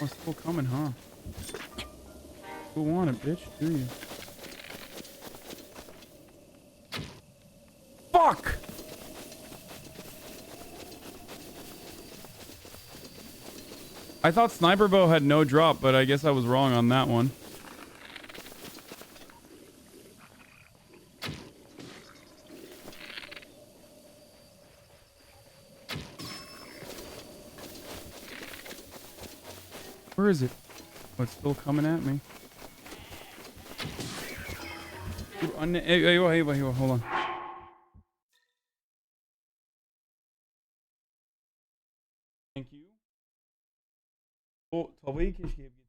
Oh, it's still coming, huh? Who want it, bitch? Do you? Fuck! I thought sniper bow had no drop, but I guess I was wrong on that one. Where is it? Oh, it's still coming at me. Hey, hold on. Thank you. Tavayı keşke hep yedik.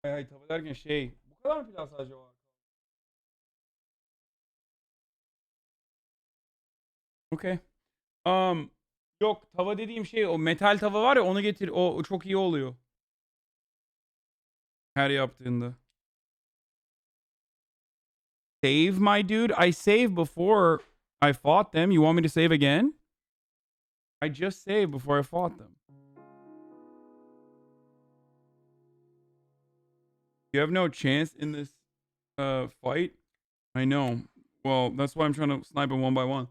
Hayır, tava derken şey. Bu kadar mı pilav sadece var? Okay. Yok, tava dediğim şey o metal tava var ya, onu getir. O çok iyi oluyor. Her yaptığında. Save, my dude? I saved before I fought them. You want me to save again? I just saved before I fought them. You have no chance in this fight? I know. Well, that's why I'm trying to snipe them one by one.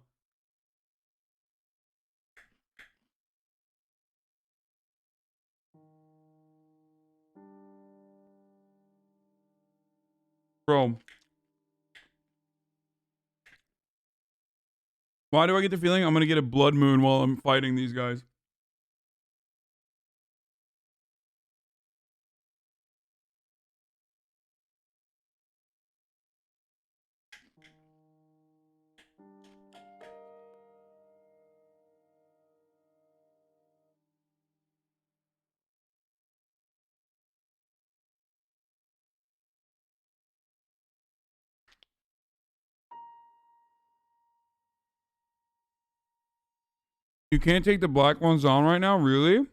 Bro. Why do I get the feeling I'm going to get a blood moon while I'm fighting these guys? You can't take the black ones on right now? Really?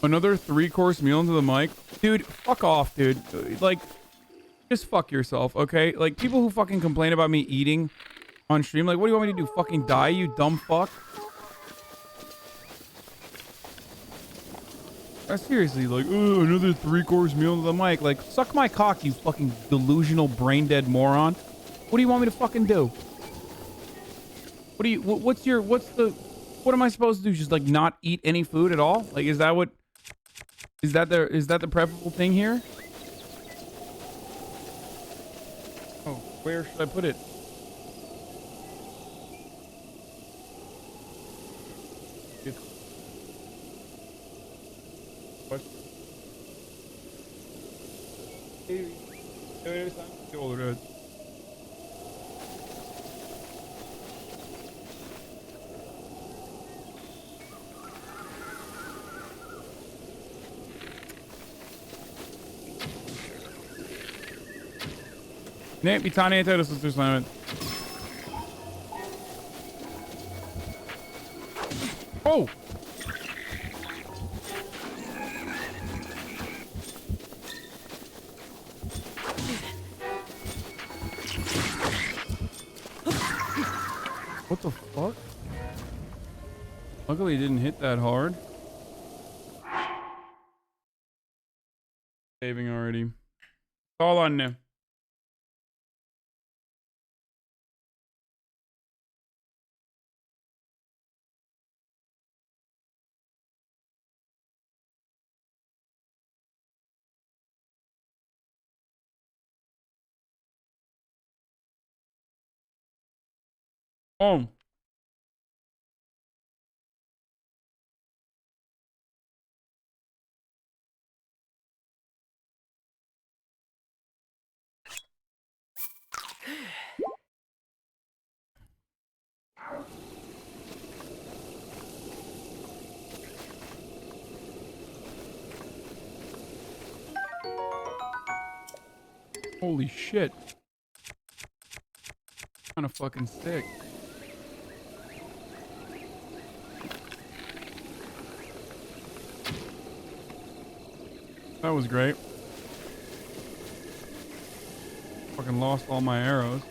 Another 3-course meal into the mic? Dude, fuck off, dude. Like, just fuck yourself, okay? Like, people who fucking complain about me eating on stream, like, what do you want me to do? Fucking die, you dumb fuck? Seriously, like, another 3-course meal into the mic. Like, suck my cock, you fucking delusional, brain-dead moron. What do you want me to fucking do? What do you, what am I supposed to do? Just, like, not eat any food at all? Like, is that the preferable thing here? Oh, where should I put it? Ne, bir tane yeter ısıtırsın, evet. Oh! What the fuck? Luckily it didn't hit that hard. Saving already. All on now. Oh. Holy shit. Kind of fucking sick. That was great. Fucking lost all my arrows.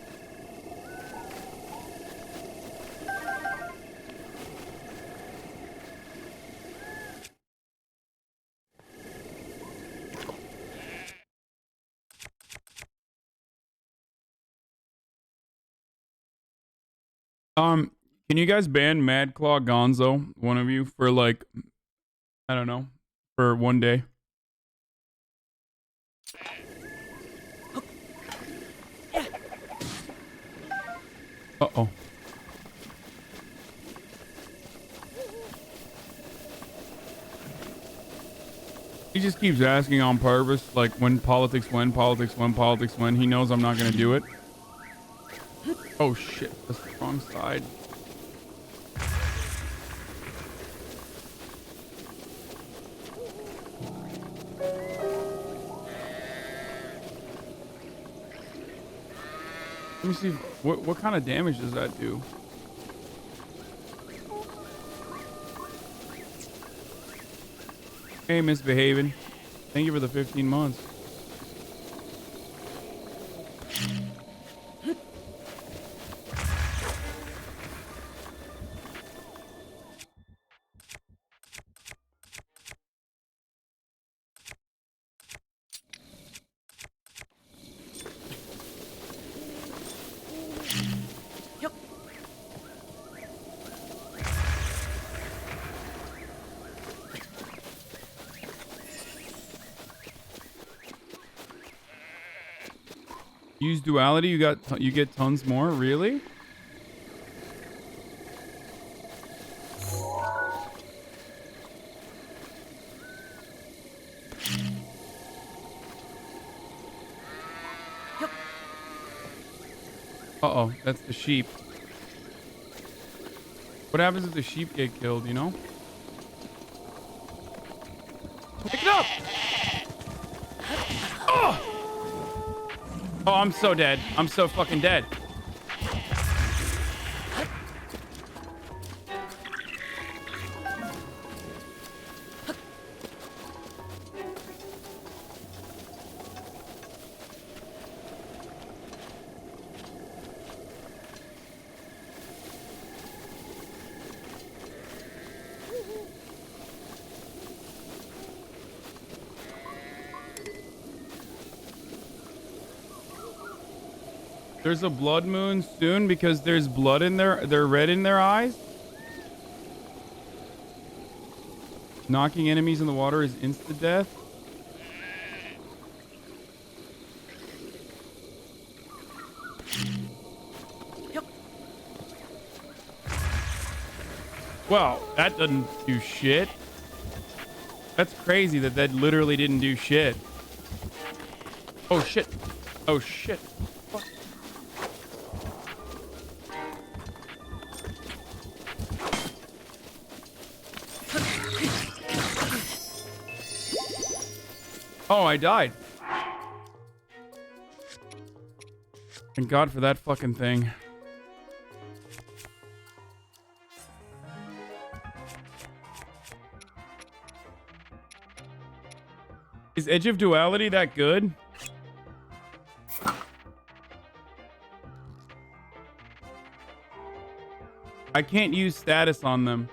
Can you guys ban Mad Claw Gonzo, one of you, for like, I don't know, for one day? Uh-oh. He just keeps asking on purpose, like, when politics win, politics win, politics win. He knows I'm not gonna do it. Oh shit, that's the wrong side. Let me see, what kind of damage does that do? Hey, misbehaving. Thank you for the 15 months. Use duality, you get tons more, really? Uh-oh, that's the sheep. What happens if the sheep get killed, you know? Pick it up! Oh! Oh, I'm so dead. I'm so fucking dead. There's a blood moon soon because there's blood in they're red in their eyes. Knocking enemies in the water is insta death. Well, that doesn't do shit. That's crazy that literally didn't do shit. Oh shit. Oh shit. Fuck. Oh, I died. Thank God for that fucking thing. Is Edge of Duality that good? I can't use status on them.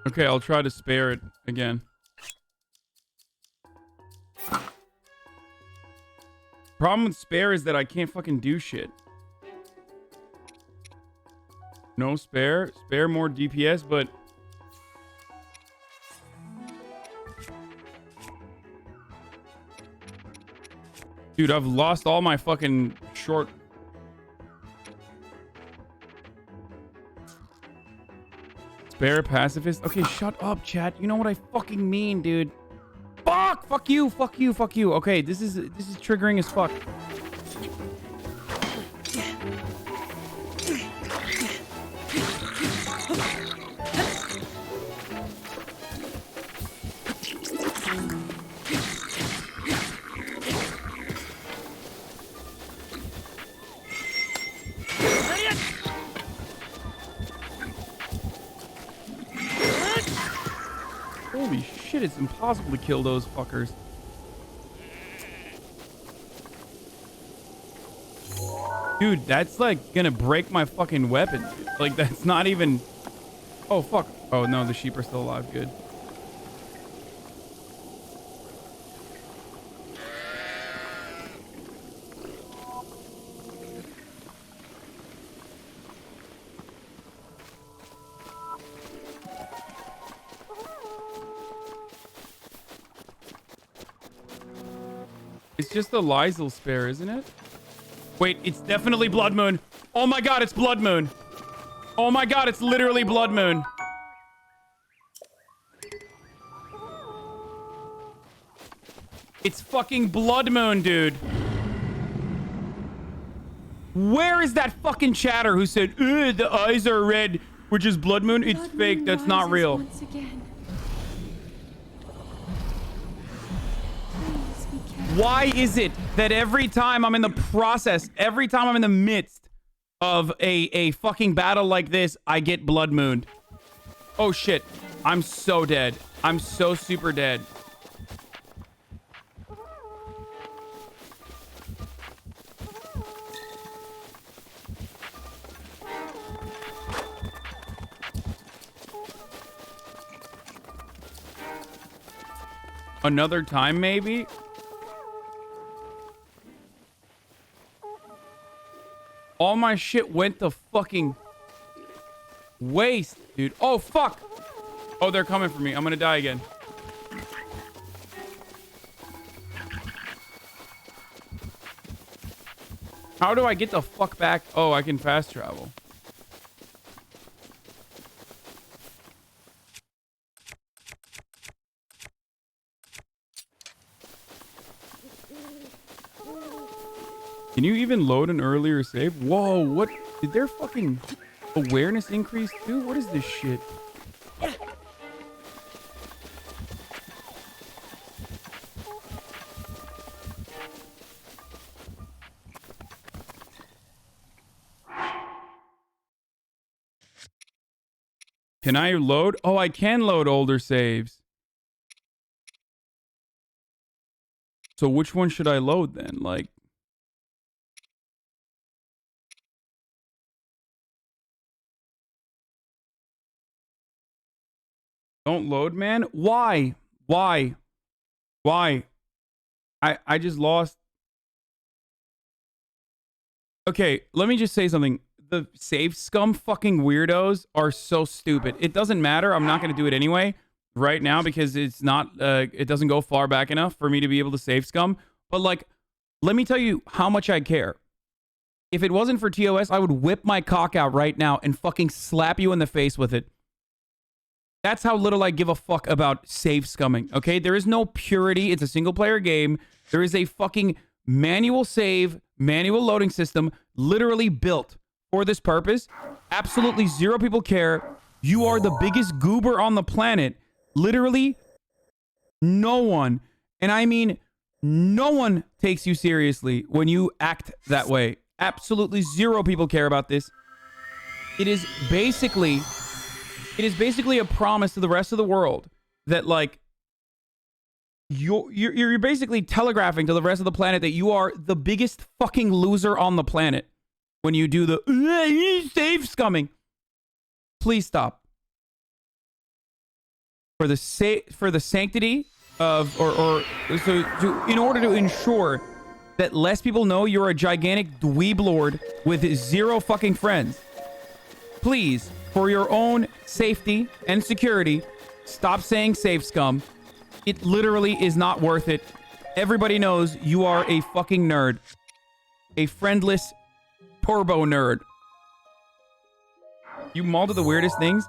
Okay, I'll try to spare it again. Problem with spare is that I can't fucking do shit. No spare. Spare more DPS, but... Dude, I've lost all my fucking short... Spare pacifist? Okay, shut up, chat. You know what I fucking mean, dude. Fuck! Fuck you! Fuck you! Fuck you! Okay, this is triggering as fuck. Holy shit, it's impossible to kill those fuckers. Dude, that's like gonna break my fucking weapon. Like, that's not even... Oh, fuck. Oh, no, the sheep are still alive. Good. It's just the Lysel spare, isn't it? Wait, it's definitely Blood Moon. Oh my god, it's Blood Moon. Oh my god, it's literally Blood Moon. It's fucking Blood Moon, dude. Where is that fucking chatter who said, "Ugh, the eyes are red," which is Blood Moon? It's fake. That's not real. Once again. Why is it that every time I'm in the process, every time I'm in the midst of a fucking battle like this, I get Blood Mooned? Oh shit. I'm so dead. I'm so super dead. Another time, maybe? All my shit went to fucking waste, dude. Oh, fuck. Oh, they're coming for me. I'm gonna die again. How do I get the fuck back? Oh, I can fast travel. Can you even load an earlier save? Whoa, what? Did their fucking awareness increase too? What is this shit? Can I load? Oh, I can load older saves. So which one should I load then? Like... Don't load, man. Why? Why? Why? I just lost. Okay, let me just say something. The save scum fucking weirdos are so stupid. It doesn't matter. I'm not going to do it anyway right now because it's not, it doesn't go far back enough for me to be able to save scum. But like, let me tell you how much I care. If it wasn't for TOS, I would whip my cock out right now and fucking slap you in the face with it. That's how little I give a fuck about save scumming, okay? There is no purity. It's a single-player game. There is a fucking manual save, manual loading system literally built for this purpose. Absolutely zero people care. You are the biggest goober on the planet. Literally no one, and I mean no one, takes you seriously when you act that way. Absolutely zero people care about this. It is basically a promise to the rest of the world that, like, you're basically telegraphing to the rest of the planet that you are the biggest fucking loser on the planet when you do the save scumming. Please stop. For the sanctity of in order to ensure that less people know you're a gigantic dweeb lord with zero fucking friends, please, for your own safety and security, stop saying save scum. It literally is not worth it. Everybody knows you are a fucking nerd. A friendless turbo nerd. You mulled at the weirdest things?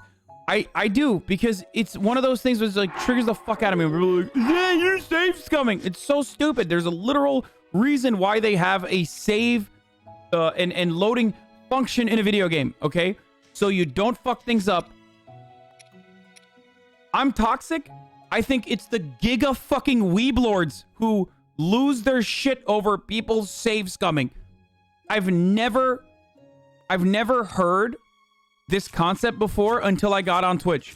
I do, because it's one of those things that like triggers the fuck out of me. We're like, yeah, you're save scumming. It's so stupid. There's a literal reason why they have a save and loading function in a video game, okay? So you don't fuck things up. I'm toxic. I think it's the giga fucking weeblords who lose their shit over people save scumming. I've never heard this concept before until I got on Twitch.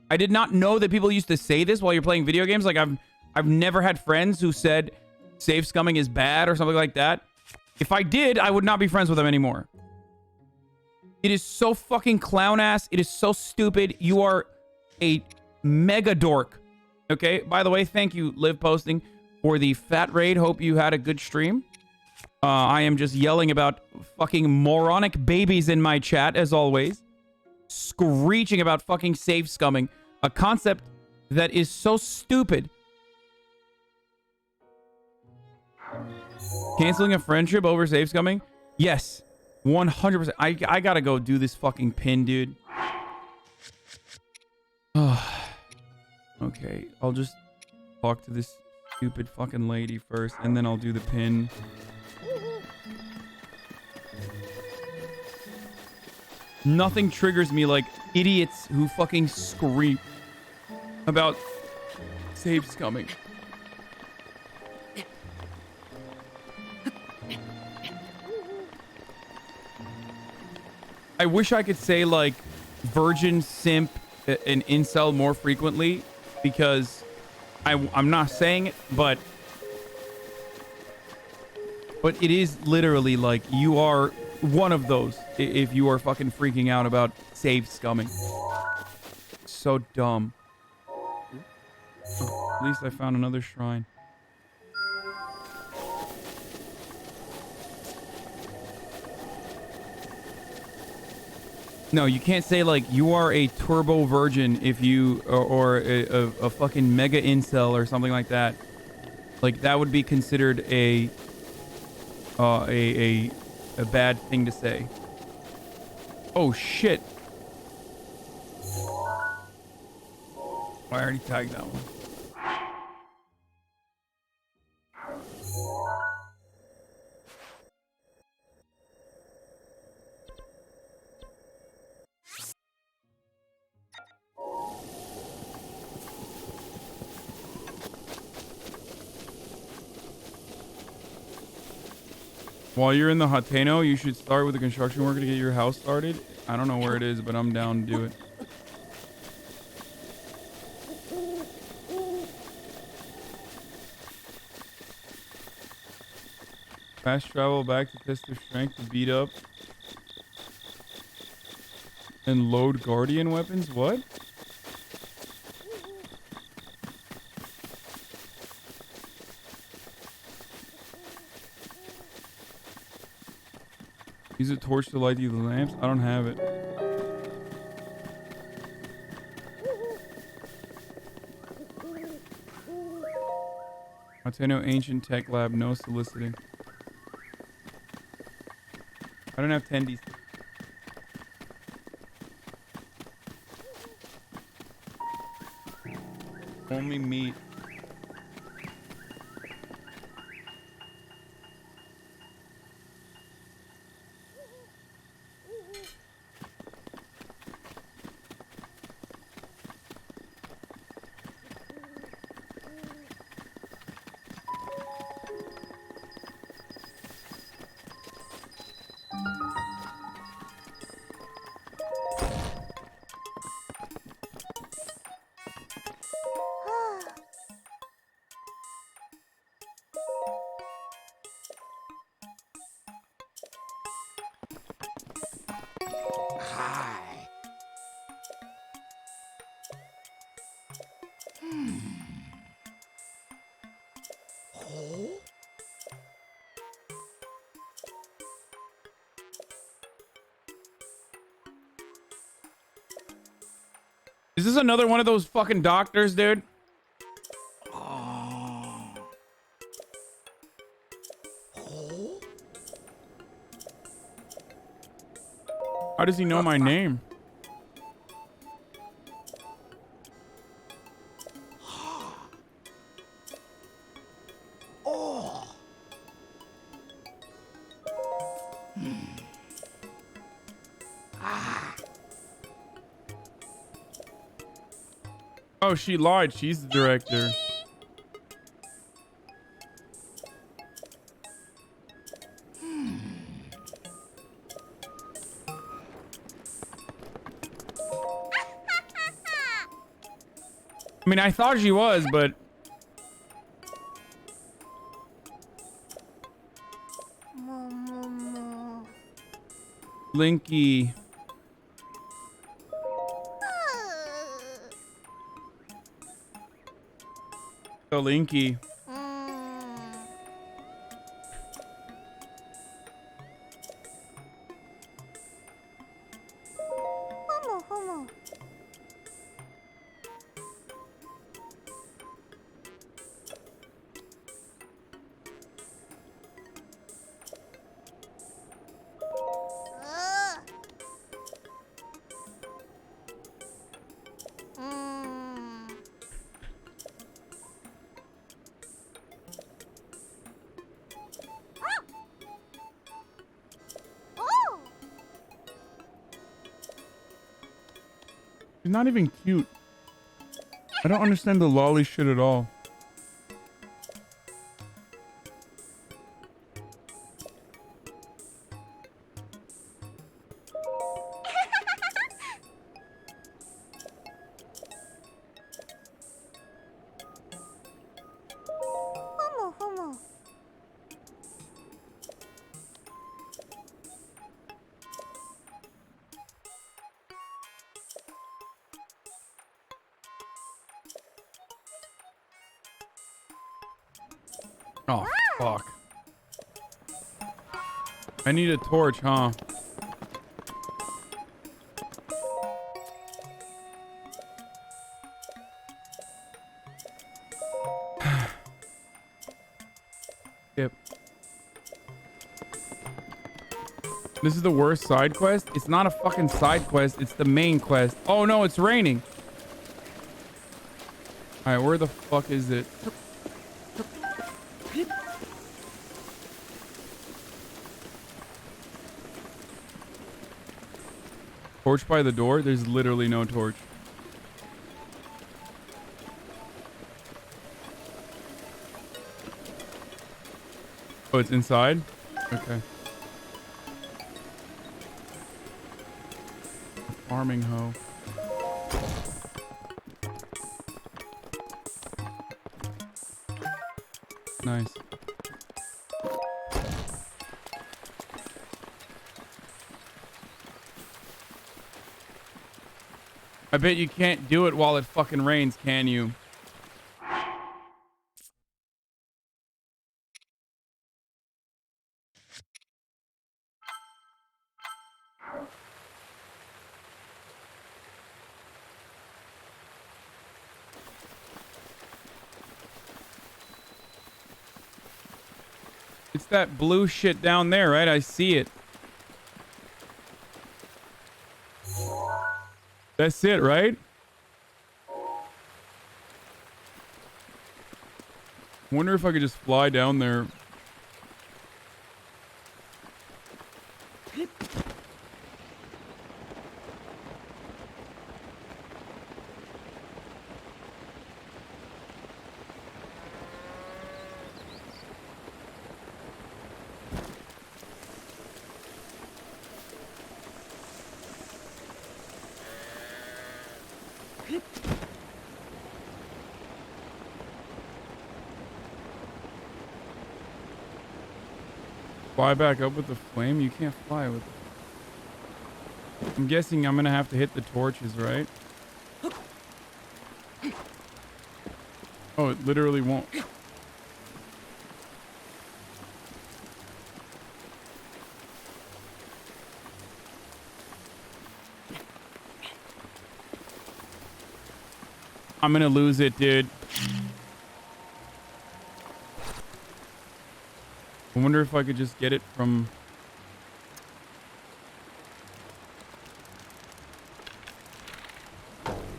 I did not know that people used to say this while you're playing video games. Like, I've never had friends who said save scumming is bad or something like that. If I did, I would not be friends with them anymore. It is so fucking clown ass. It is so stupid. You are a mega dork. Okay? By the way, thank you, Live Posting, for the fat raid. Hope you had a good stream. I am just yelling about fucking moronic babies in my chat, as always. Screeching about fucking save scumming. A concept that is so stupid. Canceling a friendship over save scumming? Yes. 100%. I gotta go do this fucking pin, dude. Okay, I'll just talk to this stupid fucking lady first, and then I'll do the pin. Nothing triggers me like idiots who fucking scream about save scumming. I wish I could say like virgin, simp, and incel more frequently, because I'm not saying it, but it is literally like you are one of those if you are fucking freaking out about save scumming. So dumb. Oh, at least I found another shrine. No, you can't say like you are a turbo virgin if you or a fucking mega incel or something like that. Like that would be considered a bad thing to say. Oh shit. I already tagged that one. While you're in the Hateno, you should start with the construction worker to get your house started. I don't know where it is, but I'm down to do it. Fast travel back to test their strength to beat up and load guardian weapons? What? Use a torch to light the lamps? I don't have it. Hateno Ancient Tech Lab, no soliciting. I don't have tendies. Only meat. Is this another one of those fucking doctors, dude? How does he know my name? Oh, she lied. She's the director. I mean, I thought she was, but... Linky. So Linky. She's not even cute. I don't understand the lolly shit at all. Oh, fuck. I need a torch, huh? Yep. This is the worst side quest? It's not a fucking side quest. It's the main quest. Oh, no, it's raining. All right, where the fuck is it? Torch by the door? There's literally no torch. Oh, it's inside? Okay. A farming hoe. Nice. I bet you can't do it while it fucking rains, can you? It's that blue shit down there, right? I see it. That's it, right? Wonder if I could just fly down there. Fly back up with the flame? You can't fly with it. I'm guessing I'm gonna have to hit the torches, right? Oh, it literally won't. I'm gonna lose it, dude. I wonder if I could just get it from...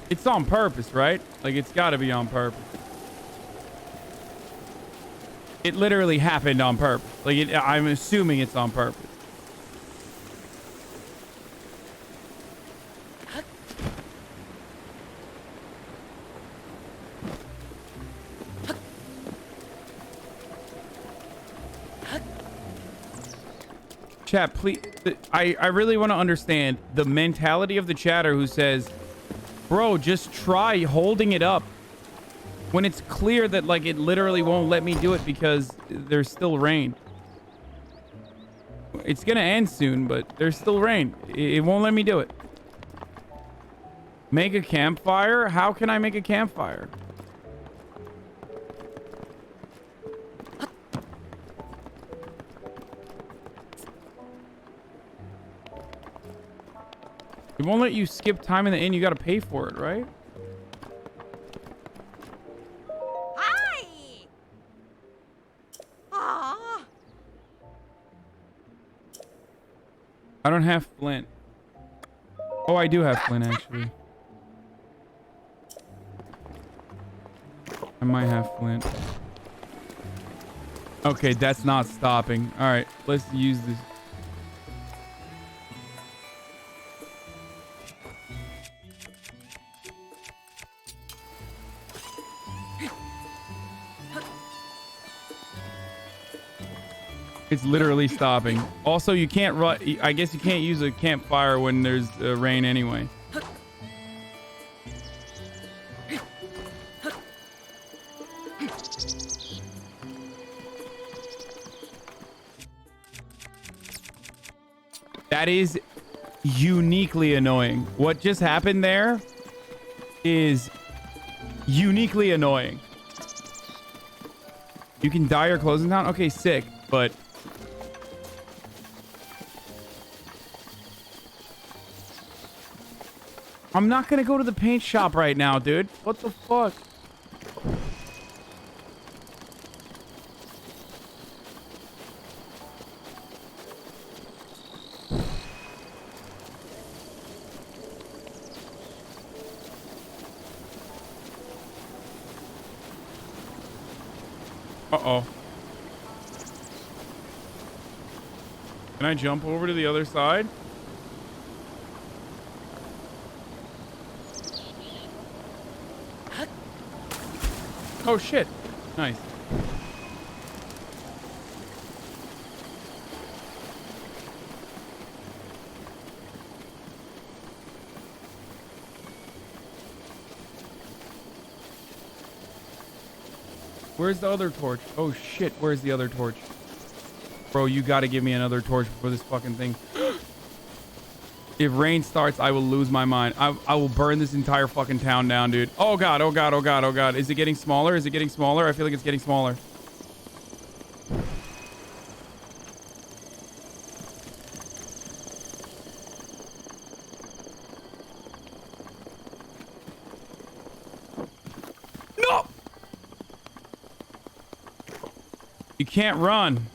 It's on purpose, right? Like, it's gotta be on purpose. It literally happened on purpose. Like, I'm assuming it's on purpose. Chat, please. I really want to understand the mentality of the chatter who says, bro, just try holding it up When it's clear that like it literally won't let me do it because there's still rain. It's gonna end soon, but there's still rain. It won't let me do it. Make a campfire? How can I make a campfire? It won't let you skip time in the inn. You gotta pay for it, right? Hi! Aww. I don't have flint. Oh, I do have flint, actually. I might have flint. Okay, that's not stopping. All right, let's use this. It's literally stopping. Also, you can't run. I guess you can't use a campfire when there's rain anyway. That is uniquely annoying. What just happened there is uniquely annoying. You can dye your clothes in town? Okay, sick. But I'm not gonna go to the paint shop right now, dude. What the fuck? Uh-oh. Can I jump over to the other side? Oh, shit. Nice. Where's the other torch? Oh, shit. Where's the other torch? Bro, you gotta give me another torch before this fucking thing. If rain starts, I will lose my mind. I will burn this entire fucking town down, dude. Oh god, oh god, oh god, oh god. Is it getting smaller? Is it getting smaller? I feel like it's getting smaller. No! You can't run.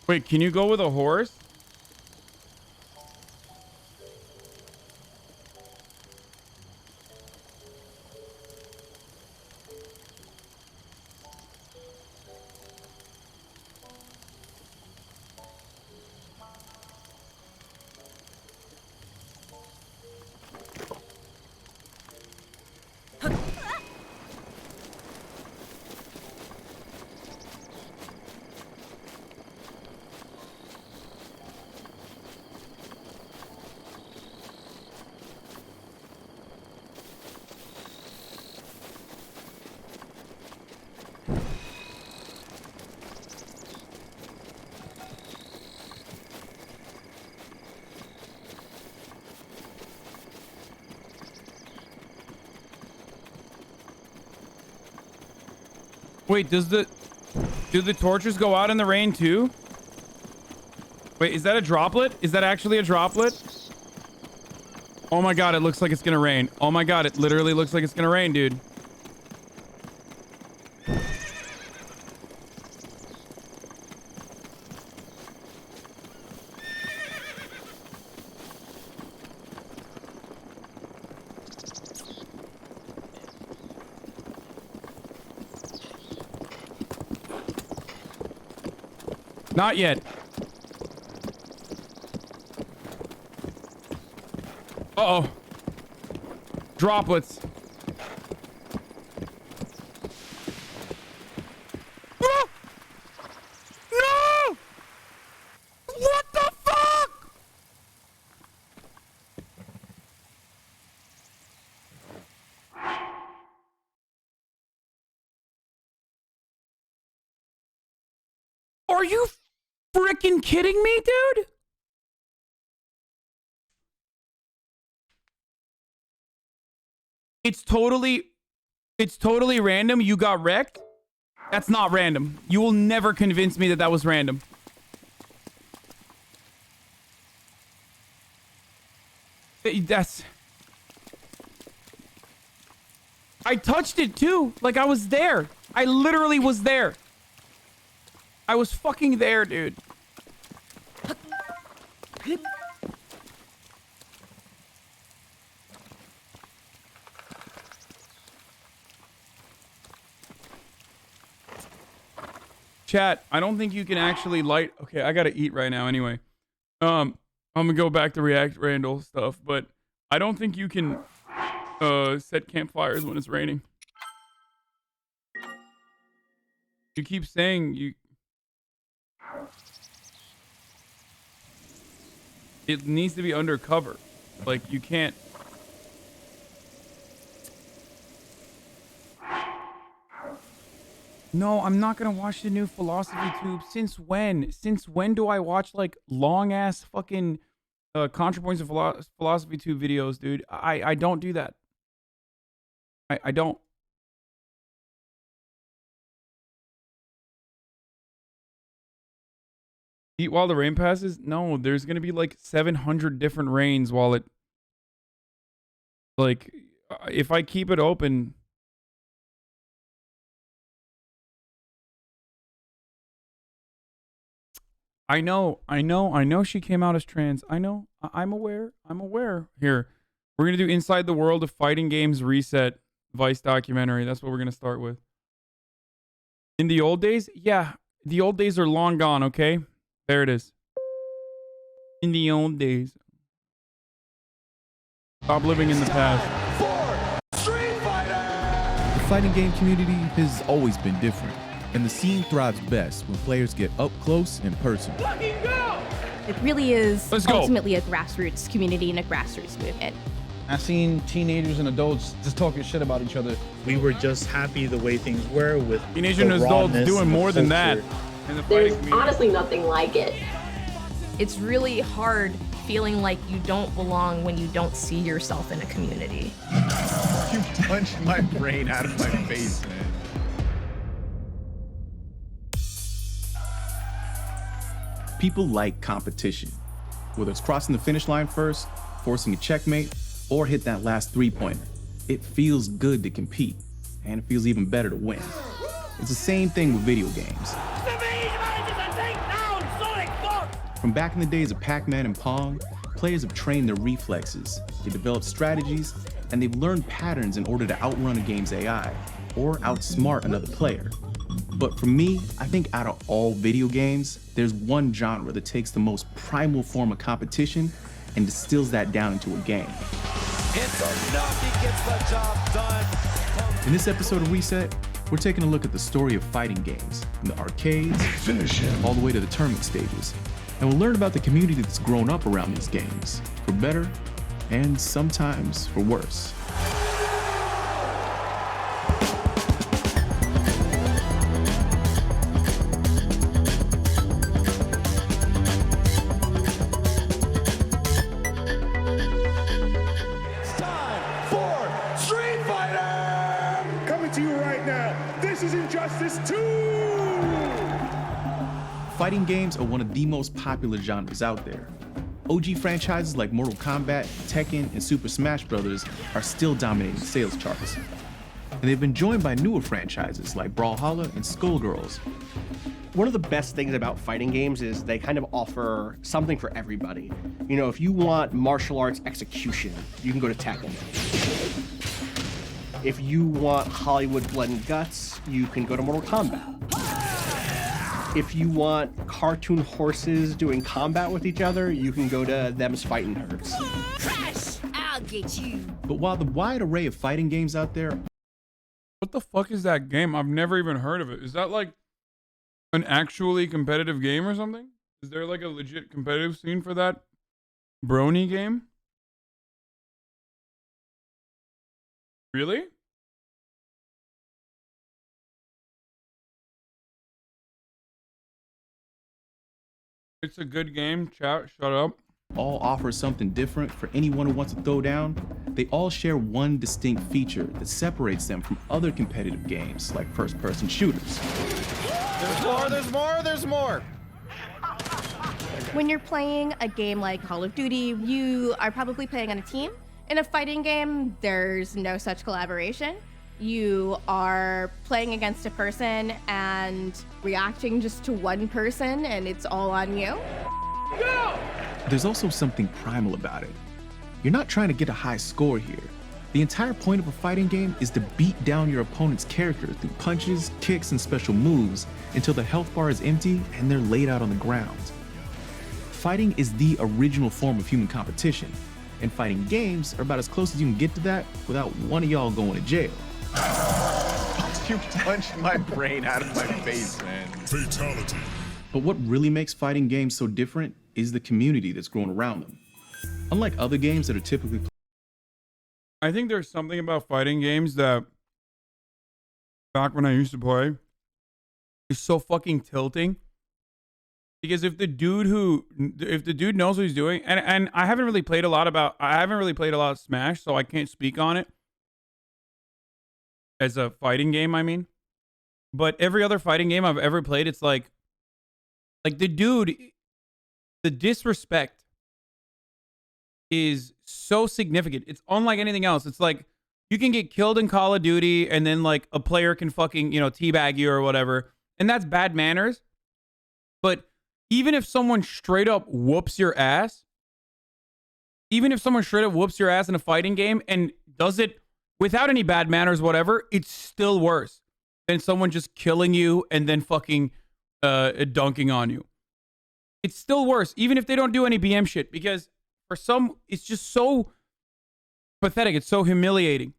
Wait, can you go with a horse? Wait, do the torches go out in the rain too? Wait, is that a droplet? Is that actually a droplet? Oh my god, it looks like it's gonna rain. Oh my god, it literally looks like it's gonna rain, dude. Not yet. Uh-oh. Droplets. No! No! What the fuck? Are you freaking kidding me, dude? It's totally random. You got wrecked? That's not random. You will never convince me that that was random. That's... I touched it too. Like I was there. I literally was there. I was fucking there, dude. Chat, I don't think you can actually light... Okay, I gotta eat right now anyway. I'm gonna go back to React Randall stuff, but I don't think you can set campfires when it's raining. You keep saying you... It needs to be undercover. Like, you can't... No, I'm not gonna watch the new philosophy tube. Since when? Since when do I watch like long ass fucking ContraPoints of philosophy tube videos, dude? I don't do that. I don't. Eat while the rain passes? No, there's gonna be like 700 different rains while it... Like, if I keep it open... I know she came out as trans. I know. I'm aware. Here, we're going to do Inside the World of Fighting Games Reset Vice documentary. That's what we're going to start with. In the old days? Yeah, the old days are long gone, okay? There it is. In the old days. Stop living in the past. Street Fighter! The fighting game community has always been different. And the scene thrives best when players get up close and personal. It really is Let's go. ultimately a grassroots community and a grassroots movement. I've seen teenagers and adults just talking shit about each other. We were just happy the way things were with Teenagers the and adults rawness doing and the more than that. culture. In the There's fighting community. honestly nothing like it. It's really hard feeling like you don't belong when you don't see yourself in a community. You punched my brain out of my face, man. People like competition. Whether it's crossing the finish line first, forcing a checkmate, or hit that last three-pointer. It feels good to compete, and it feels even better to win. It's the same thing with video games. From back in the days of Pac-Man and Pong, players have trained their reflexes, they developed strategies, and they've learned patterns in order to outrun a game's AI, or outsmart another player. But for me, I think out of all video games, there's one genre that takes the most primal form of competition and distills that down into a game. It's enough, he gets the job done. In this episode of Reset, we're taking a look at the story of fighting games, from the arcades, all the way to the tournament stages. And we'll learn about the community that's grown up around these games, for better and sometimes for worse. It's time for Street Fighter! Coming to you right now, this is Injustice 2! Fighting games are one of the most popular genres out there. OG franchises like Mortal Kombat, Tekken, and Super Smash Bros. Are still dominating sales charts. And they've been joined by newer franchises like Brawlhalla and Skullgirls. One of the best things about fighting games is they kind of offer something for everybody. You know, if you want martial arts execution, you can go to Tekken. If you want Hollywood blood and guts, you can go to Mortal Kombat. If you want cartoon horses doing combat with each other, you can go to Them's Fightin' Nerds. Crash! Ow! get you. But while the wide array of fighting games out there, What the fuck is that game? I've never even heard of it. Is that like an actually competitive game or something? Is there like a legit competitive scene for that brony game? Really? It's a good game, chat. Shut up. all offer something different for anyone who wants to throw down, they all share one distinct feature that separates them from other competitive games like first-person shooters. There's more, there's more, there's more. When you're playing a game like Call of Duty, you are probably playing on a team. In a fighting game, there's no such collaboration. You are playing against a person and reacting just to one person, and it's all on you. Go! There's also something primal about it. You're not trying to get a high score here. The entire point of a fighting game is to beat down your opponent's character through punches, kicks, and special moves until the health bar is empty and they're laid out on the ground. Fighting is the original form of human competition, and fighting games are about as close as you can get to that without one of y'all going to jail. You punched my brain out of my face, man. Fatality. But what really makes fighting games so different is the community that's grown around them. Unlike other games that are typically I think there's something about fighting games that back when I used to play is so fucking tilting. Because if the dude knows what he's doing, and I haven't really played a lot of Smash, so I can't speak on it as a fighting game, I mean. But every other fighting game I've ever played, it's like the disrespect is so significant. It's unlike anything else. It's like you can get killed in Call of Duty and then like a player can fucking, teabag you or whatever. And that's bad manners. But even if someone straight up whoops your ass in a fighting game and does it without any bad manners, whatever, it's still worse than someone just killing you and then fucking dunking on you. It's still worse, even if they don't do any BM shit, because for some, it's just so pathetic. It's so humiliating.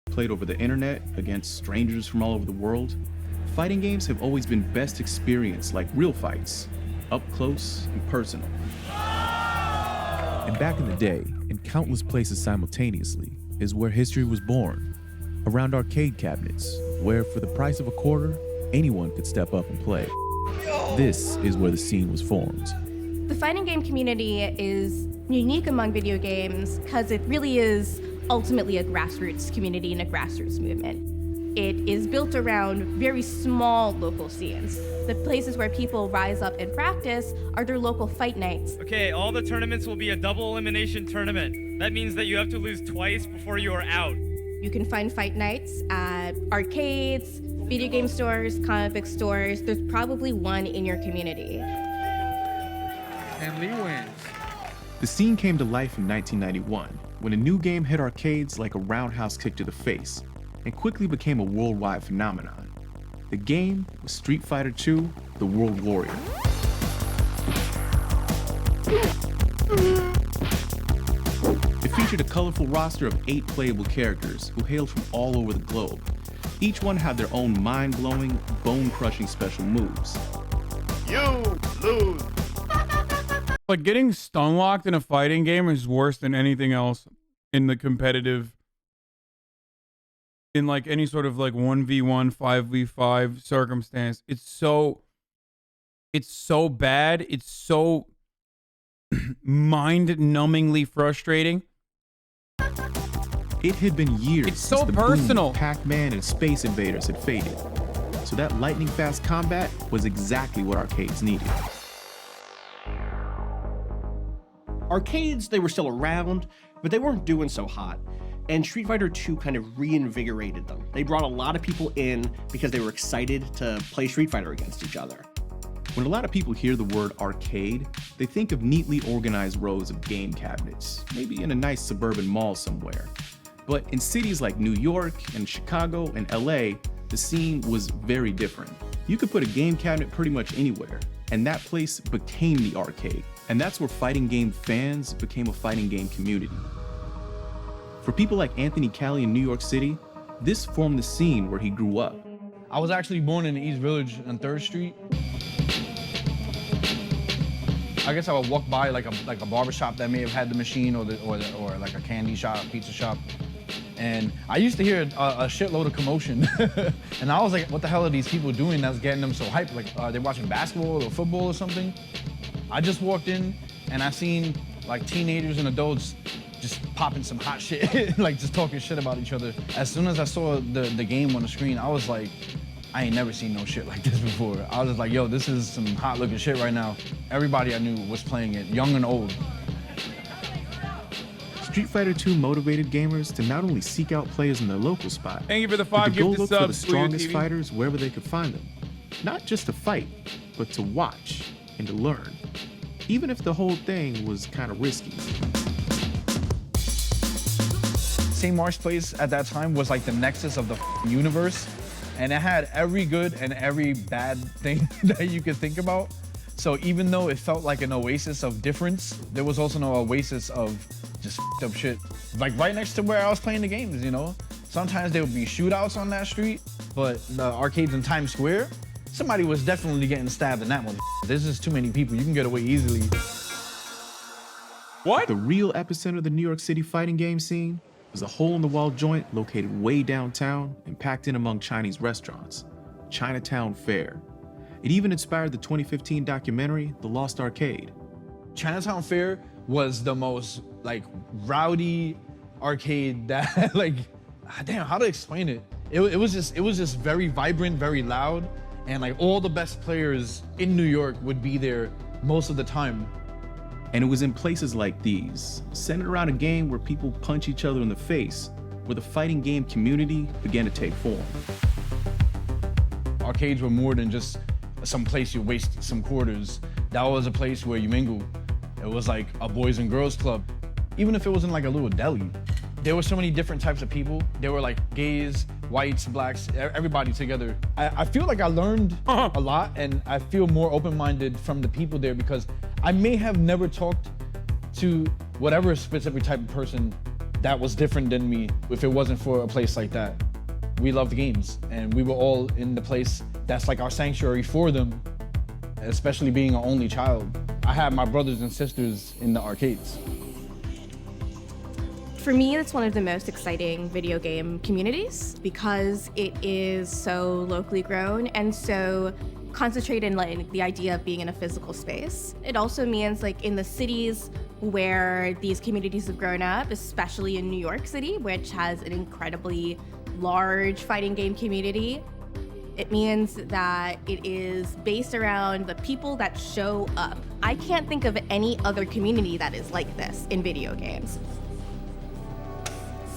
Played over the internet against strangers from all over the world, fighting games have always been best experienced like real fights, up close and personal. And back in the day, in countless places simultaneously, is where history was born. Around arcade cabinets, where for the price of a quarter, anyone could step up and play. This is where the scene was formed. The fighting game community is unique among video games because it really is ultimately a grassroots community and a grassroots movement. It is built around very small local scenes. The places where people rise up and practice are their local fight nights. Okay, all the tournaments will be a double elimination tournament. That means that you have to lose twice before you are out. You can find fight nights at arcades, video game stores, comic book stores. There's probably one in your community. And Lee wins. The scene came to life in 1991 when a new game hit arcades like a roundhouse kick to the face and quickly became a worldwide phenomenon. The game was Street Fighter II: The World Warrior. It featured a colorful roster of 8 playable characters who hailed from all over the globe. Each one had their own mind-blowing, bone-crushing special moves. You lose. Like getting stun locked in a fighting game is worse than anything else in the competitive, in like any sort of like 1v1, 5v5 circumstance. It's so bad. It's so mind-numbingly frustrating. It had been years It's so since the boom personal. of Pac-Man and Space Invaders had faded. So that lightning-fast combat was exactly what arcades needed. Arcades, they were still around, but they weren't doing so hot. And Street Fighter II kind of reinvigorated them. They brought a lot of people in because they were excited to play Street Fighter against each other. When a lot of people hear the word arcade, they think of neatly organized rows of game cabinets, maybe in a nice suburban mall somewhere. But in cities like New York and Chicago and LA, the scene was very different. You could put a game cabinet pretty much anywhere, and that place became the arcade. And that's where fighting game fans became a fighting game community. For people like Anthony Cali in New York City, this formed the scene where he grew up. I was actually born in the East Village on 3rd Street. I guess I would walk by like a barber shop that may have had the machine or like a candy shop, pizza shop. And I used to hear a shitload of commotion. And I was like, what the hell are these people doing that's getting them so hyped? Like, are they watching basketball or football or something? I just walked in and I seen like teenagers and adults just popping some hot shit, like just talking shit about each other. As soon as I saw the game on the screen, I was like, I ain't never seen no shit like this before. I was just like, yo, this is some hot looking shit right now. Everybody I knew was playing it, young and old. Street Fighter 2 motivated gamers to not only seek out players in their local spot, Thank you for the but 5 to go gifted look for the subs, Booyah strongest TV. fighters wherever they could find them. Not just to fight, but to watch and to learn, even if the whole thing was kind of risky. St. Mark's Place at that time was like the nexus of the universe, and it had every good and every bad thing that you could think about. So even though it felt like an oasis of difference, there was also no oasis of just up shit. Like right next to where I was playing the games, you know? Sometimes there would be shootouts on that street, but the arcades in Times Square, somebody was definitely getting stabbed in that one. There's just too many people, you can get away easily. What? The real epicenter of the New York City fighting game scene was a hole-in-the-wall joint located way downtown and packed in among Chinese restaurants, Chinatown Fair. It even inspired the 2015 documentary, The Lost Arcade. Chinatown Fair was the most like rowdy arcade that like, damn, how to explain it? It was just very vibrant, very loud, and like all the best players in New York would be there most of the time. And it was in places like these, centered around a game where people punch each other in the face, where the fighting game community began to take form. Arcades were more than just some place you waste some quarters. That was a place where you mingle. It was like a boys and girls club. Even if it wasn't like a little deli. There were so many different types of people. There were like gays, whites, blacks, everybody together. I feel like I learned a lot, and I feel more open-minded from the people there because I may have never talked to whatever specific type of person that was different than me if it wasn't for a place like that. We loved games, and we were all in the place that's like our sanctuary for them, especially being an only child. I had my brothers and sisters in the arcades. For me, it's one of the most exciting video game communities because it is so locally grown and so concentrated in like the idea of being in a physical space. It also means like in the cities where these communities have grown up, especially in New York City, which has an incredibly large fighting game community, it means that it is based around the people that show up. I can't think of any other community that is like this in video games.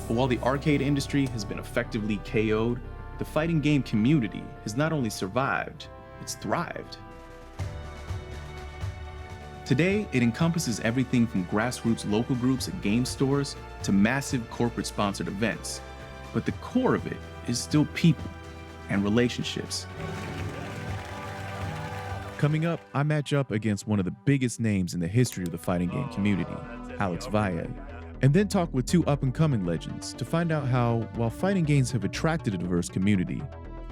But while the arcade industry has been effectively KO'd, the fighting game community has not only survived, it's thrived. Today, it encompasses everything from grassroots local groups at game stores to massive corporate-sponsored events. But the core of it is still people and relationships. Coming up, I match up against one of the biggest names in the history of the fighting game community, Alex Valle, and then talk with two up-and-coming legends to find out how, while fighting games have attracted a diverse community,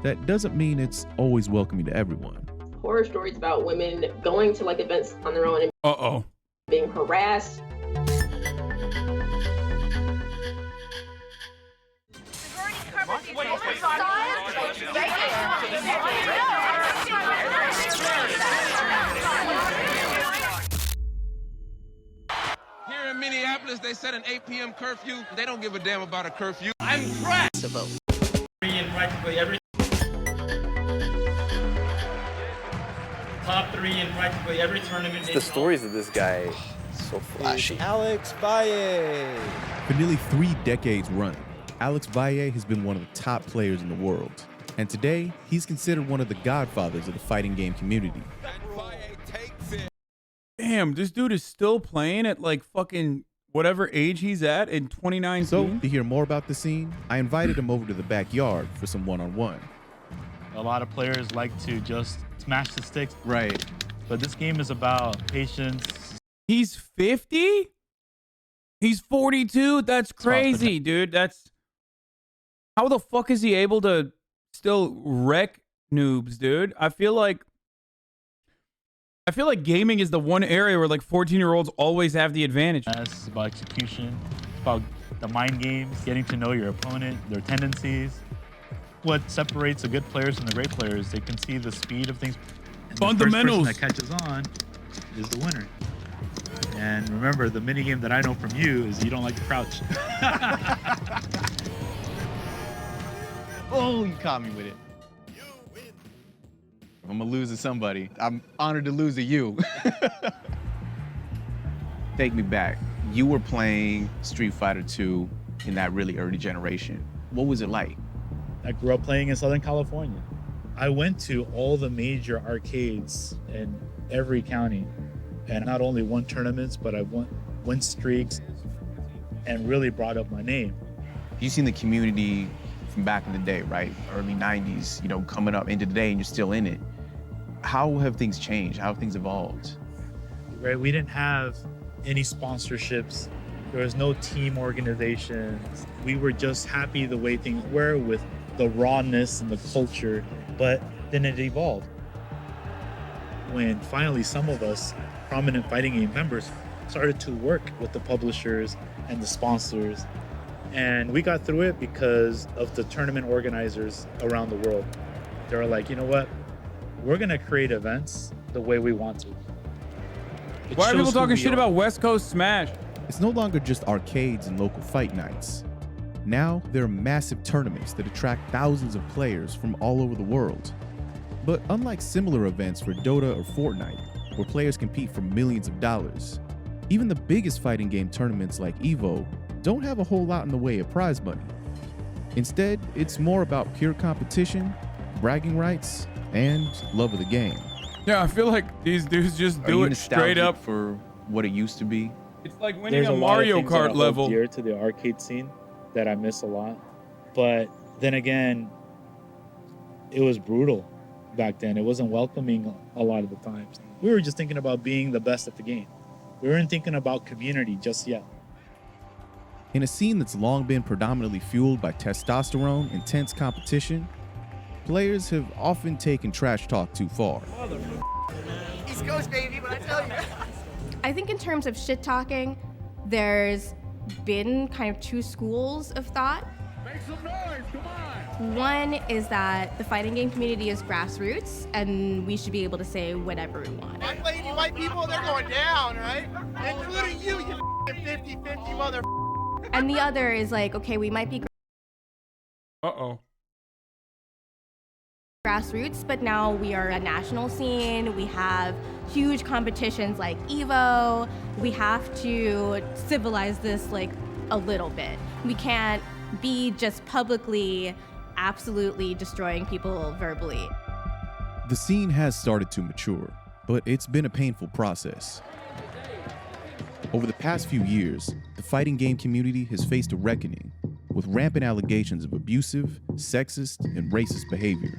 that doesn't mean it's always welcoming to everyone. Horror stories about women going to like events on their own and being harassed. Here in Minneapolis, they set an 8 p.m. curfew. They don't give a damn about a curfew. I'm trash. In practically every top 3 in practically every tournament. The stories of this guy, so flashy. Alex Valle. For nearly 3 decades running, Alex Valle has been one of the top players in the world. And today, he's considered one of the godfathers of the fighting game community. Damn, this dude is still playing at like fucking whatever age he's at in 2019. So, to hear more about the scene, I invited him over to the backyard for some one-on-one. A lot of players like to just smash the sticks. Right. But this game is about patience. He's 50? He's 42. That's crazy, dude. That's how the fuck is he able to still wreck noobs, dude? I feel like gaming is the one area where like 14-year-olds always have the advantage. It's about execution. It's about the mind games, getting to know your opponent, their tendencies. What separates the good players from the great players, they can see the speed of things. And Fundamentals. The first person that catches on is the winner. And remember, the mini game that I know from you is you don't like to crouch. Oh, you caught me with it. If I'm gonna lose to somebody, I'm honored to lose to you. Take me back. You were playing Street Fighter 2 in that really early generation. What was it like? I grew up playing in Southern California. I went to all the major arcades in every county, and not only won tournaments, but I won streaks and really brought up my name. You've seen the community from back in the day, right? Early 90s, you know, coming up into today and you're still in it. How have things changed? How have things evolved? Right, we didn't have any sponsorships. There was no team organizations. We were just happy the way things were with the rawness and the culture, but then it evolved. When finally some of us, prominent fighting game members, started to work with the publishers and the sponsors. And we got through it because of the tournament organizers around the world. They were like, you know what? We're gonna create events the way we want to. Why are people talking shit about West Coast Smash? It's no longer just arcades and local fight nights. Now, there are massive tournaments that attract thousands of players from all over the world. But unlike similar events for Dota or Fortnite, where players compete for millions of dollars, even the biggest fighting game tournaments like EVO don't have a whole lot in the way of prize money. Instead, it's more about pure competition, bragging rights, and love of the game. Yeah, I feel like these dudes just do it straight up for what it used to be. It's like winning a Mario Kart level. Dear to the arcade scene that I miss a lot, but then again, it was brutal back then. It wasn't welcoming a lot of the times. We were just thinking about being the best at the game. We weren't thinking about community just yet. In a scene that's long been predominantly fueled by testosterone, intense competition, players have often taken trash talk too far. East Coast, baby, but I tell you. I think in terms of shit talking, there's been kind of two schools of thought. Make some noise, come on! One is that the fighting game community is grassroots and we should be able to say whatever we want. White lady, white people, they're going down, right? Including you, you 50-50 mother. And the other is like, okay, we might be grassroots, but now we are a national scene. We have huge competitions like EVO. We have to civilize this like a little bit. We can't be just publicly absolutely destroying people verbally. The scene has started to mature, but it's been a painful process. Over the past few years, the fighting game community has faced a reckoning with rampant allegations of abusive, sexist, and racist behavior.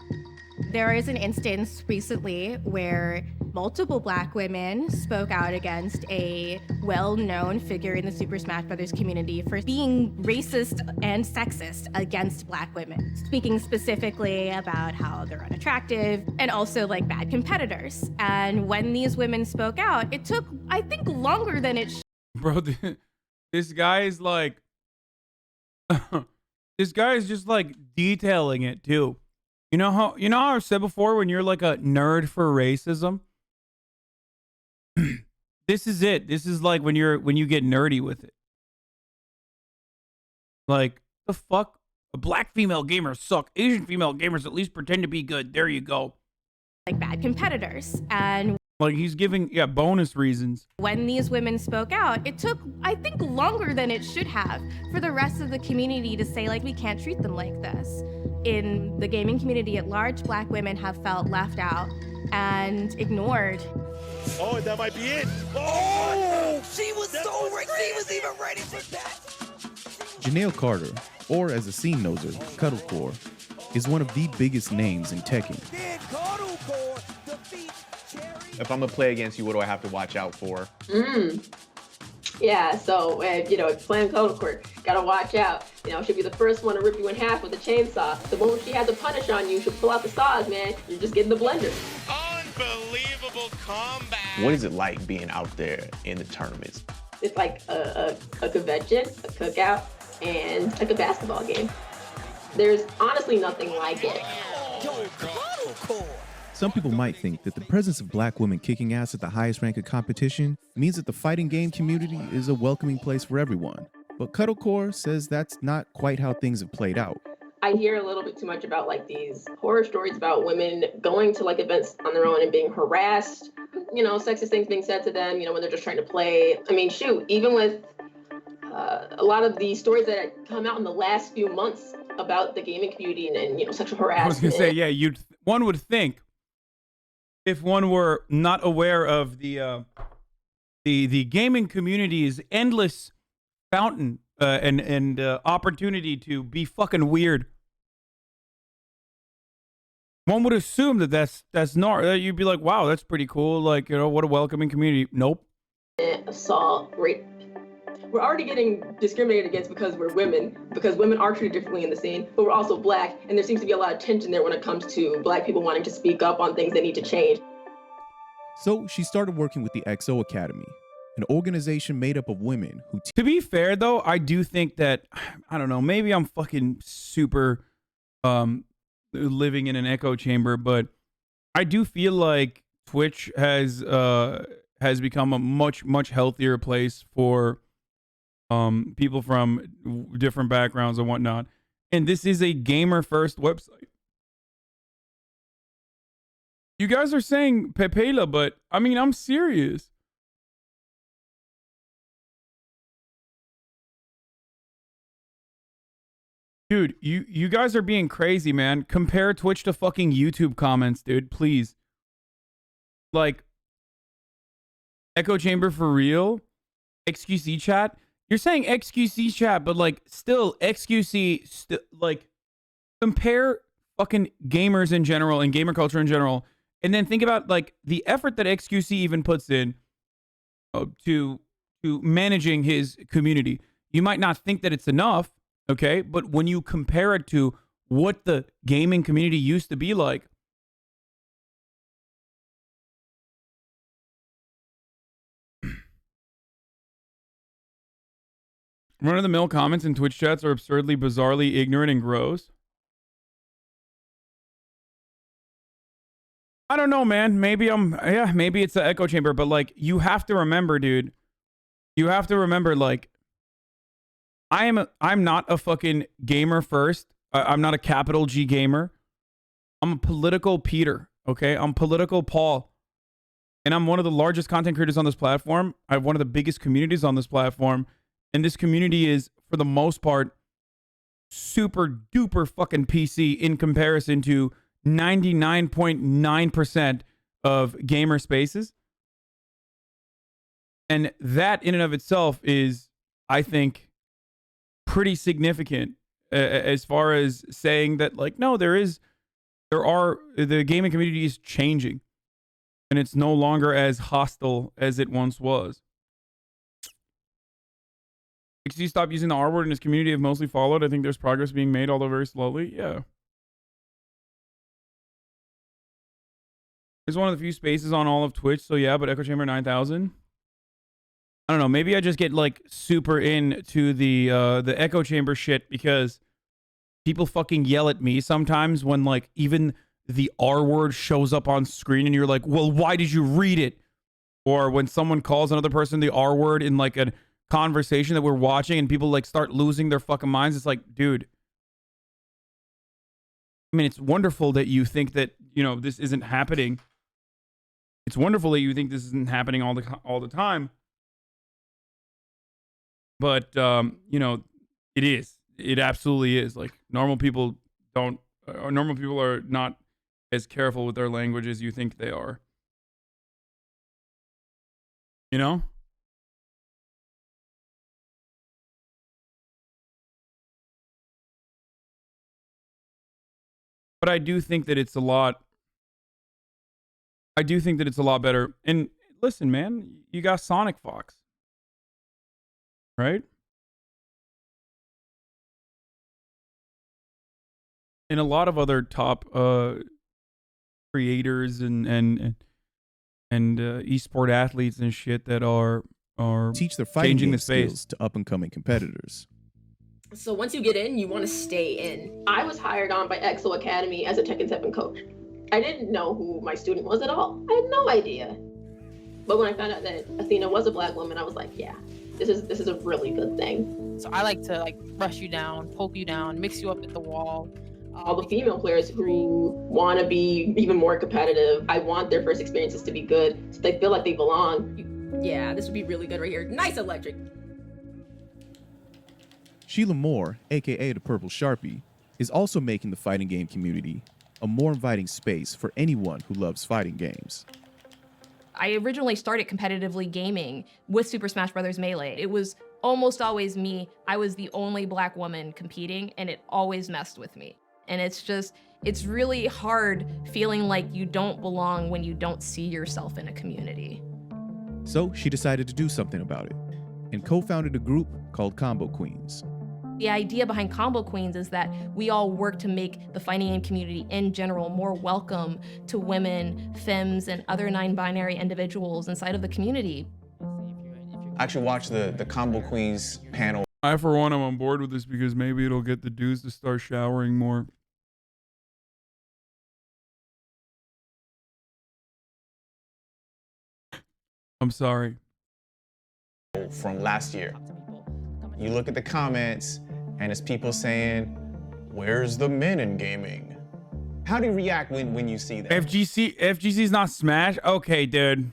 There is an instance recently where multiple Black women spoke out against a well-known figure in the Super Smash Bros. Community for being racist and sexist against Black women, speaking specifically about how they're unattractive and also like bad competitors. And when these women spoke out, it took, I think, longer than it should. Bro, this guy is like, this guy is just like detailing it too. You know how I've said before, when you're like a nerd for racism, this is it. This is like when you get nerdy with it. Like, the fuck? Black female gamers suck. Asian female gamers at least pretend to be good. There you go. Like bad competitors. And like he's giving bonus reasons. When these women spoke out, it took, I think, longer than it should have for the rest of the community to say, like, we can't treat them like this. In the gaming community at large, Black women have felt left out and ignored. Oh, that might be it. Oh, she was so ready. She was even ready for that. Janelle Carter, or as a scene noser, Cuddlecore, is one of the biggest names in Tekken. If I'm gonna play against you, what do I have to watch out for? Yeah, so, you know, playing Code Court, gotta watch out. You know, she'll be the first one to rip you in half with a chainsaw. The moment she has a punish on you, she'll pull out the saws, man. You're just getting the blender. Unbelievable combat. What is it like being out there in the tournaments? It's like a convention, a cookout, and like a basketball game. There's honestly nothing like it. Some people might think that the presence of black women kicking ass at the highest rank of competition means that the fighting game community is a welcoming place for everyone. But Cuddlecore says that's not quite how things have played out. I hear a little bit too much about like these horror stories about women going to like events on their own and being harassed, you know, sexist things being said to them, you know, when they're just trying to play. I mean, shoot, even with a lot of the stories that come out in the last few months about the gaming community and you know, sexual harassment. I was gonna say, yeah, one would think if one were not aware of the gaming community's endless fountain and opportunity to be fucking weird, one would assume that that's not. You'd be like, wow, that's pretty cool. Like, you know, what a welcoming community. Nope. Assault, rape. We're already getting discriminated against because we're women, because women are treated differently in the scene, but we're also black, and there seems to be a lot of tension there when it comes to black people wanting to speak up on things that need to change. So she started working with the XO Academy, an organization made up of women who... To be fair, though, I do think that, I don't know, maybe I'm fucking super living in an echo chamber, but I do feel like Twitch has become a much healthier place for people from different backgrounds and whatnot. And this is a gamer-first website. You guys are saying Pepela, but I mean, I'm serious. Dude, you guys are being crazy, man. Compare Twitch to fucking YouTube comments, dude. Please. Like, echo chamber for real? XQC chat? You're saying XQC chat, but like, still, XQC, like, compare fucking gamers in general and gamer culture in general, and then think about like the effort that XQC even puts in to managing his community. You might not think that it's enough, okay? But when you compare it to what the gaming community used to be like, run-of-the-mill comments in Twitch chats are absurdly, bizarrely ignorant and gross. I don't know, man. Maybe maybe it's an echo chamber, but like, you have to remember, dude. You have to remember, like, I'm not a fucking gamer first. I'm not a capital G gamer. I'm a political Peter, okay? I'm political Paul. And I'm one of the largest content creators on this platform. I have one of the biggest communities on this platform. And this community is, for the most part, super duper fucking PC in comparison to 99.9% of gamer spaces. And that in and of itself is, I think, pretty significant as far as saying that, like, no, the gaming community is changing and it's no longer as hostile as it once was. XD stopped using the R word and his community have mostly followed. I think there's progress being made, although very slowly. Yeah. It's one of the few spaces on all of Twitch, so yeah, but Echo Chamber 9000. I don't know, maybe I just get like super into the Echo Chamber shit because people fucking yell at me sometimes when like even the R word shows up on screen and you're like, well, why did you read it? Or when someone calls another person the R word in like a conversation that we're watching and people like start losing their fucking minds. It's like, dude, I mean, it's wonderful that you think that, you know, this isn't happening. It's wonderful that you think this isn't happening all the time. But, you know, it is. It absolutely is. Like, normal people are not as careful with their language as you think they are. You know? But I do think that it's a lot better. And listen, man, you got Sonic Fox. right? And a lot of other top creators and esport athletes and shit that are teach their fighting changing game the space. skills to up-and-coming competitors. So once you get in, you want to stay in. I was hired on by EXO Academy as a Tekken 7 coach. I didn't know who my student was at all. I had no idea. But when I found out that Athena was a black woman, I was like, yeah, this is a really good thing. So I like to rush you down, poke you down, mix you up at the wall. All the female players who want to be even more competitive, I want their first experiences to be good so they feel like they belong. Yeah, this would be really good right here. Nice electric. Sheila Moore, aka the Purple Sharpie, is also making the fighting game community a more inviting space for anyone who loves fighting games. I originally started competitively gaming with Super Smash Bros. Melee. It was almost always me. I was the only black woman competing, and it always messed with me. And it's really hard feeling like you don't belong when you don't see yourself in a community. So she decided to do something about it and co-founded a group called Combo Queens. The idea behind Combo Queens is that we all work to make the fighting game community in general more welcome to women, femmes, and other non-binary individuals inside of the community. I actually watched the Combo Queens panel. I, for one, am on board with this because maybe it'll get the dudes to start showering more. I'm sorry. From last year. You look at the comments, and it's people saying, where's the men in gaming? How do you react when you see that? FGC's not Smash? Okay, dude.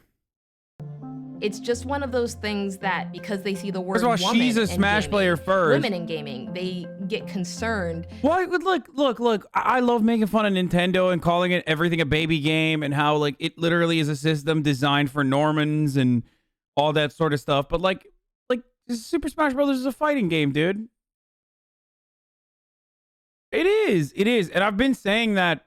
It's just one of those things that because they see the word First of all, woman she's a in Smash gaming, player first. women in gaming, they get concerned. Well, look. I love making fun of Nintendo and calling it everything a baby game and how like it literally is a system designed for Normans and all that sort of stuff. But like Super Smash Bros. Is a fighting game, dude. It is. And I've been saying that.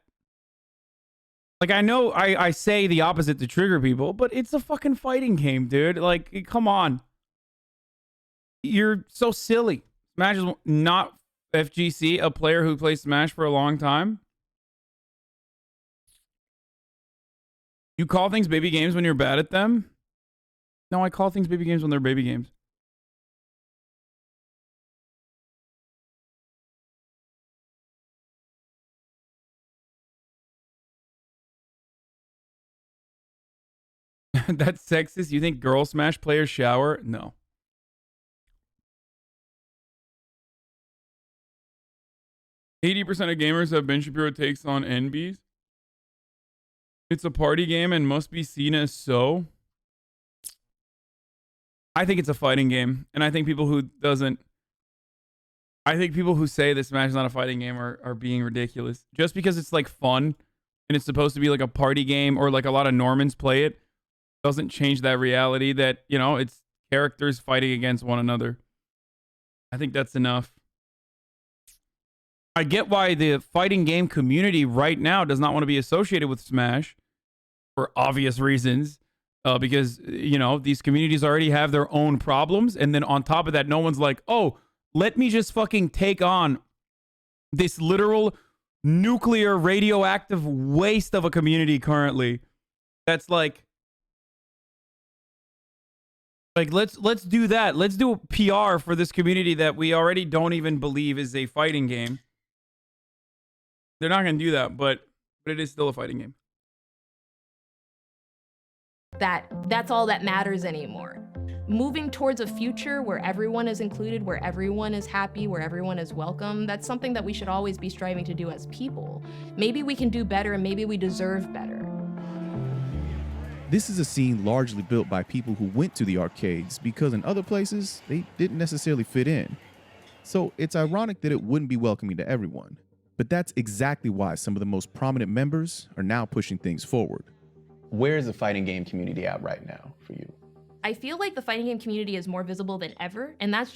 Like, I know I say the opposite to trigger people, but it's a fucking fighting game, dude. Like, come on. You're so silly. Smash is not FGC, a player who plays Smash for a long time. You call things baby games when you're bad at them? No, I call things baby games when they're baby games. That's sexist. You think girl Smash players shower? No. %80 of gamers have Ben Shapiro takes on NBs. It's a party game and must be seen as so. I think it's a fighting game, and I think people who say that Smash is not a fighting game are being ridiculous. Just because it's like fun and it's supposed to be like a party game or like a lot of Normans play it doesn't change that reality that, you know, it's characters fighting against one another. I think that's enough. I get why the fighting game community right now does not want to be associated with Smash for obvious reasons. Because, you know, these communities already have their own problems. And then on top of that, no one's like, oh, let me just fucking take on this literal nuclear radioactive waste of a community currently. That's like let's do that. Let's do PR for this community that we already don't even believe is a fighting game. They're not going to do that, but it is still a fighting game. That's all that matters anymore. Moving towards a future where everyone is included, where everyone is happy, where everyone is welcome, that's something that we should always be striving to do as people. Maybe we can do better and maybe we deserve better. This is a scene largely built by people who went to the arcades because in other places, they didn't necessarily fit in. So it's ironic that it wouldn't be welcoming to everyone. But that's exactly why some of the most prominent members are now pushing things forward. Where's the fighting game community at right now for you? I feel like the fighting game community is more visible than ever, and that's just